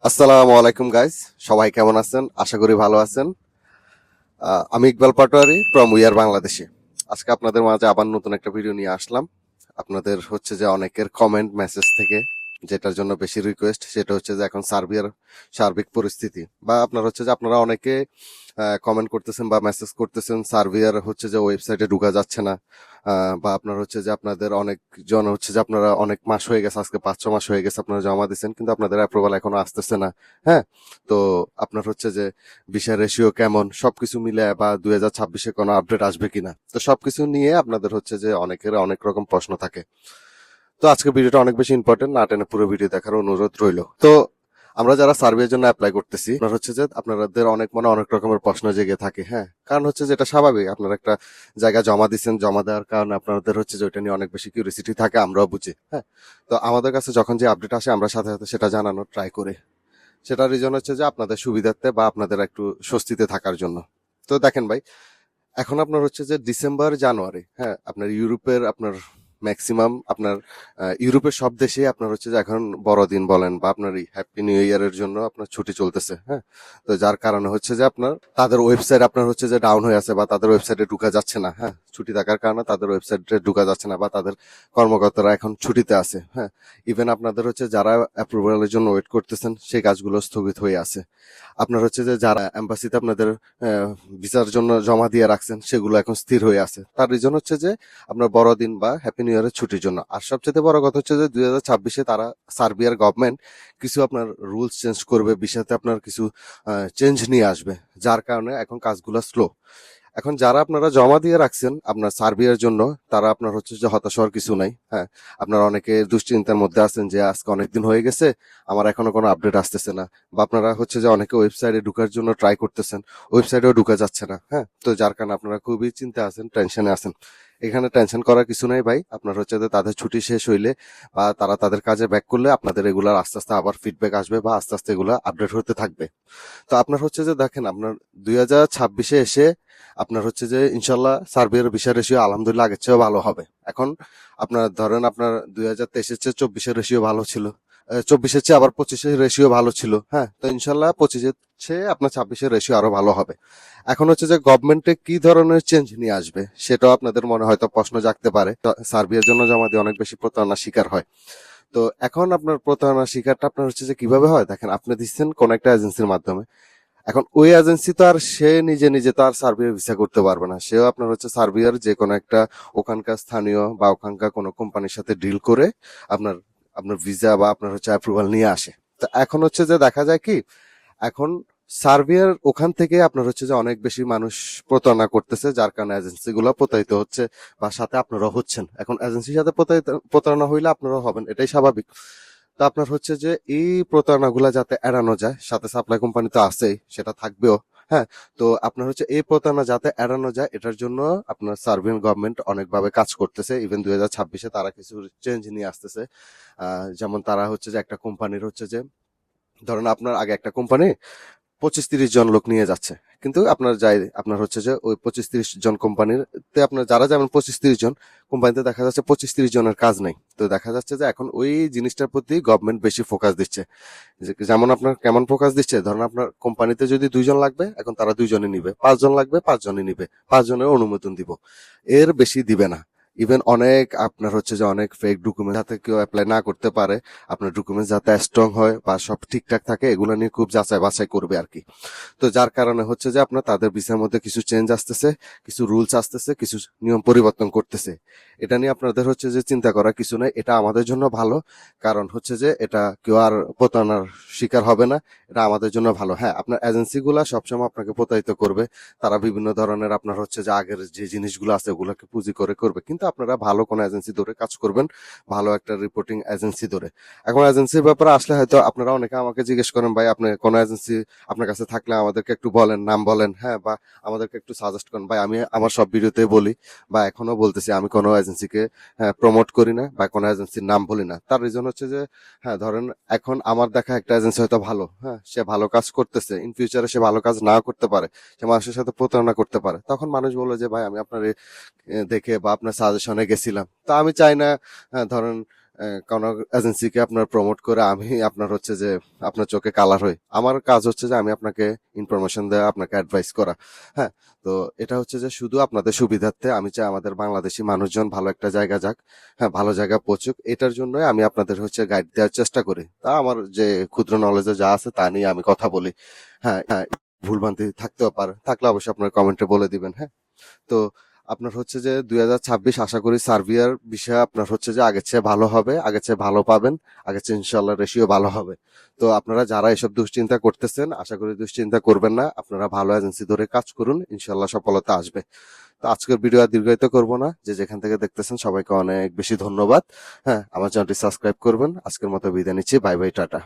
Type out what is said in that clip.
আসসালামু আলাইকুম গাইস, সবাই কেমন আছেন? আশা করি ভালো আছেন। আমি ইকবাল পাটোয়ারি ফ্রম উইয়ার বাংলাদেশে। আজকে আপনাদের মাঝে আবার নতুন একটা ভিডিও নিয়ে আসলাম। আপনাদের হচ্ছে যে অনেকের কমেন্ট মেসেজ থেকে যেটার জন্য বেশি রিকোয়েস্ট, সেটা হচ্ছে যে এখন সার্বিয়ার সার্বিক পরিস্থিতি, বা আপনার হচ্ছে যে আপনারা অনেকে কমেন্ট করতেছেন বা মেসেজ করতেছেন সার্বিয়ার হচ্ছে যে ওয়েবসাইটে ঢুকা যাচ্ছে না, বা আপনার হচ্ছে যে আপনাদের অনেকজন হচ্ছে যে আপনারা অনেক মাস হয়ে গেছে, আজকে 5-6 মাস হয়ে গেছে আপনারা জমা দিচ্ছেন, কিন্তু আপনাদের অ্যাপ্রুভাল এখনো আসতেছে না। হ্যাঁ, তো আপনার হচ্ছে যে ভিসার রেশিও কেমন, সবকিছু মিলে বা 2026-এ কোনো আপডেট আসবে কিনা, তো সবকিছু নিয়ে আপনাদের হচ্ছে যে অনেকের অনেক রকম প্রশ্ন থাকে। তো আজকে ভিডিওটা অনেক বেশি ইম্পর্টেন্ট, না টেনে পুরো ভিডিও দেখার অনুরোধ রইল। তো আমরা যারা সার্ভের জন্য অ্যাপ্লাই করতেছি, আপনার হচ্ছে যে আপনাদের অনেক মনে অনেক রকমের প্রশ্ন জেগে থাকে। হ্যাঁ, কারণ হচ্ছে যেটা স্বাভাবিক, আপনারা একটা জায়গা জমা দিচ্ছেন, জমা দেওয়ার কারণে আপনাদের হচ্ছে যে ওইটা নিয়ে অনেক বেশি কিউরিয়াসিটি থাকে, আমরাও বুঝি। হ্যাঁ, তো আমাদের কাছে যখন যে আপডেট আসে আমরা সাথে সাথে সেটা জানানোর ট্রাই করি। সেটার রিজন হচ্ছে যে আপনাদের সুবিধার্থে বা আপনাদের একটু স্বস্তিতে থাকার জন্য। তো দেখেন ভাই, এখন আপনার হচ্ছে যে ডিসেম্বর জানুয়ারি, হ্যাঁ, আপনার ইউরোপের আপনার ম্যাক্সিমাম আপনার ইউরোপের সব দেশে আপনার হচ্ছে যে এখন বড়দিন বলেন বা আপনার হ্যাপি নিউ ইয়ারের জন্য আপনার ছুটি চলতেছে। হ্যাঁ, তো যার কারণে হচ্ছে যে আপনার তাদের ওয়েবসাইট আপনার হচ্ছে যে ডাউন হয়ে আছে বা তাদের ওয়েবসাইটে ঢুকা যাচ্ছে না। হ্যাঁ, ছুটি থাকার কারণে তাদের ওয়েবসাইটে ঢুকা যাচ্ছে না বা তাদের কর্মকর্তারা এখন ছুটিতে আছে। হ্যাঁ, ইভেন আপনাদের হচ্ছে যারা অ্যাপ্রুভালের জন্য ওয়েট করতেছেন সেই কাজগুলো স্থগিত হয়ে আছে। আপনার হচ্ছে যে যারা এম্বাসিতে আপনাদের ভিসার জন্য জমা দিয়ে রাখছেন সেগুলো এখন স্থির হয়ে আছে। তার রিজন হচ্ছে যে আপনার বড়দিন বা হ্যাপি নিউ ইয়ারের ছুটির জন্য। আর সবচেয়ে বড় কথা হচ্ছে যে 2026-এ তারা সার্বিয়ার গভর্নমেন্ট কিছু আপনার রুলস চেঞ্জ করবে, বিষয়তে আপনার কিছু চেঞ্জ নিয়ে আসবে, যার কারণে এখন কাজগুলো স্লো। এখন যারা আপনারা জমা দিয়ে রাখছেন আপনার সার্বিয়ার জন্য, তারা আপনার হচ্ছে যে হতাশ হওয়ার কিছু নাই। হ্যাঁ, আপনারা অনেকে দুশ্চিন্তার মধ্যে আছেন যে আজকে অনেকদিন হয়ে গেছে, আমার এখনো কোনো আপডেট আসতেছে না, বা আপনারা হচ্ছে যে অনেকে ওয়েবসাইটে ঢুকার জন্য ট্রাই করতেছেন, ওয়েবসাইটেও ঢুকা যাচ্ছে না। হ্যাঁ, তো যার কারণে আপনারা খুবই চিন্তা আছেন, টেনশনে আছেন। এখানে টেনশন করার কিছু নাই ভাই। আপনার হচ্ছে যে তাদের ছুটি শেষ হইলে বা তারা তাদের কাজে ব্যাক করলে আপনাদের এগুলার আস্তে আস্তে আবার ফিডব্যাক আসবে বা আস্তে আস্তে এগুলা আপডেট হতে থাকবে। তো আপনার হচ্ছে যে দেখেন, আপনার 2026-এ এসে আপনার হচ্ছে যে ইনশাল্লাহ সার্বিয়ার ভিসা রেশিও আলহামদুলিল্লাহ আগের চেয়েও ভালো হবে। এখন আপনার ধরেন আপনার 2023-এর চেয়ে 24-এর রেশিও ভালো ছিল, 24-এর চেয়ে আবার 25-এর রেশিও ভালো ছিল। হ্যাঁ, তো ইনশাল্লাহ 25-এর চেয়ে আপনার 26-এর রেশিও আরো ভালো হবে। এখন হচ্ছে যে গভর্নমেন্টে কি ধরনের চেঞ্জ নিয়ে আসবে সেটাও আপনাদের মনে হয়তো প্রশ্ন জাগতে পারে। তো সার্বিয়ার জন্য জমা দিয়ে অনেক বেশি প্রতারণার শিকার হয়। তো এখন আপনার প্রতারণার শিকারটা আপনার হচ্ছে যে কিভাবে হয় দেখেন, আপনি দিচ্ছেন কোন একটা এজেন্সির মাধ্যমে। এখন ওই এজেন্সি তো আর সে নিজে নিজে তো আর সার্বিয়ার ভিসা করতে পারবে না, সেও আপনার হচ্ছে সার্বিয়ার যে কোনো একটা ওখানকার স্থানীয় বা ওখানকার কোনো কোম্পানির সাথে ডিল করে আপনার আপনার ভিসা বা আপনার হচ্ছে অ্যাপ্রুভাল নিয়ে আসে। তো এখন হচ্ছে যে দেখা যায় কি, এখন সার্বিয়ার ওখান থেকে আপনার হচ্ছে যে অনেক বেশি মানুষ প্রতারণা করতেছে, যার কারণে এজেন্সি গুলো প্রতারিত হচ্ছে বা সাথে আপনারা হচ্ছেন। এখন এজেন্সির সাথে প্রতারণা হইলে আপনারা হবেন, এটাই স্বাভাবিক। তো আপনার হচ্ছে যে এই প্রতারণাগুলা যাতে এড়ানো যায়, সাথে সাপ্লাই কোম্পানি তো আছেই, সেটা থাকবেও। হ্যাঁ, তো আপনার হচ্ছে এই প্রতারণা যাতে এড়ানো যায় এটার জন্য আপনার সার্বিয়ান গভর্নমেন্ট অনেকভাবে কাজ করতেছে। ইভেন 2026-এ তারা কিছু চেঞ্জ নিয়ে আসতেছে। যেমন তারা হচ্ছে যে একটা কোম্পানির হচ্ছে যে ধরেন আপনার আগে একটা কোম্পানি 25-30 জন লোক নিয়ে যাচ্ছে, কিন্তু আপনার যাই আপনার হচ্ছে যে ওই 25-30 জন কোম্পানির আপনার যারা যেমন 25-30 জন কোম্পানিতে দেখা যাচ্ছে 25-30 জনের কাজ নেই। তো দেখা যাচ্ছে যে এখন ওই জিনিসটার প্রতি গভর্নমেন্ট বেশি ফোকাস দিচ্ছে। যেমন আপনার কেমন ফোকাস দিচ্ছে, ধরেন আপনার কোম্পানিতে যদি 2 জন লাগবে, এখন তারা 2 জনই নিবে, 5 জন লাগবে 5 জনই নিবে, 5 জনের অনুমোদন দিব, এর বেশি দিবে না। ইভেন অনেক আপনার হচ্ছে যে অনেক ফেক ডকুমেন্ট যাতে কেউ অ্যাপ্লাই না করতে পারে, আপনার ডকুমেন্ট যাতে স্ট্রং হয় বা সব ঠিকঠাক থাকে, এগুলো নিয়ে খুব যাচাই বাছাই করবে আর কি। তো যার কারণে হচ্ছে যে আপনার তাদের ভিসার মধ্যে কিছু চেঞ্জ আসতেছে, কিছু রুলস আসতেছে, কিছু নিয়ম পরিবর্তন করতেছে। এটা নিয়ে আপনাদের হচ্ছে যে চিন্তা করার কিছু নাই, এটা আমাদের জন্য ভালো। কারণ হচ্ছে যে এটা কেউ আর প্রতারণার শিকার হবে না, এটা আমাদের জন্য ভালো। হ্যাঁ, আপনার এজেন্সি গুলা সবসময় আপনাকে প্রতারিত করবে, তারা বিভিন্ন ধরনের আপনার হচ্ছে যে আগের যে জিনিসগুলো আছে ওগুলোকে পুঁজি করে করবে, কিন্তু আপনারা ভালো কোনো এজেন্সি ধরে কাজ করবেন, ভালো একটা রিপোর্টিং এজেন্সি ধরে। এখন এজেন্সির ব্যাপারে আসলে হয়তো আপনারা অনেকে আমাকে জিজ্ঞেস করেন, ভাই আপনি কোন এজেন্সি আপনার কাছে থাকলে আমাদেরকে একটু বলেন, নাম বলেন, হ্যাঁ, বা আমাদেরকে একটু সাজেস্ট করেন। ভাই আমি আমার সব ভিডিওতে বলি বা এখনো বলতেছি, আমি কোনো এজেন্সিকে প্রমোট করি না বা কোনো এজেন্সির নাম বলি না। তার রিজন হচ্ছে যে হ্যাঁ, ধরেন এখন আমার দেখা একটা এজেন্সি হয়তো ভালো, হ্যাঁ, সে ভালো কাজ করতেছে, ইন ফিউচারে সে ভালো কাজ না করতে পারে, সে মানুষের সাথে প্রতারণা করতে পারে, তখন মানুষ বললো যে ভাই আমি আপনার দেখে বা আপনার সাজেশনে গেছিলাম। তা আমি চাই না ধরেন কোনো এজেন্সিকে আপনার প্রমোট করে আমি আপনার হচ্ছে যে আপনার চোখে কালার হই। আমার কাজ হচ্ছে যে আমি আপনাকে ইনফরমেশন দেওয়া, আপনাকে অ্যাডভাইস করা। হ্যাঁ, তো এটা হচ্ছে যে শুধু আপনাদের সুবিধার্থে আমি চাই আমাদের বাংলাদেশি মানুষজন ভালো একটা জায়গা যাক, হ্যাঁ ভালো জায়গা পৌঁছুক, এটার জন্যই আমি আপনাদের হচ্ছে গাইড দেওয়ার চেষ্টা করি। তা আমার যে ক্ষুদ্র নলেজে যা আছে তা নিয়ে আমি কথা বলি। হ্যাঁ হ্যাঁ, ভুলভ্রান্তি থাকতেও পারে, থাকলে অবশ্যই আপনার কমেন্টে বলে দিবেন। হ্যাঁ, তো আপনার হচ্ছে যে 2026 আশা করি সার্বিয়ার বিষয়ে আপনার হচ্ছে যে আগের চেয়ে ভালো হবে, আগের চেয়ে ভালো পাবেন, আগের চেয়ে ইনশাল্লাহ রেশিও ভালো হবে। তো আপনারা যারা এসব দুশ্চিন্তা করতেছেন, আশা করি দুশ্চিন্তা করবেন না, আপনারা ভালো এজেন্সি ধরে কাজ করুন, ইনশাল্লাহ সফলতা আসবে। তো আজকের ভিডিও আর দীর্ঘায়িত করবো না, যে যেখান থেকে দেখতেছেন সবাইকে অনেক বেশি ধন্যবাদ। হ্যাঁ, আমার চ্যানেলটি সাবস্ক্রাইব করবেন। আজকের মতো বিদায় নিচ্ছি, বাই বাই, টাটা।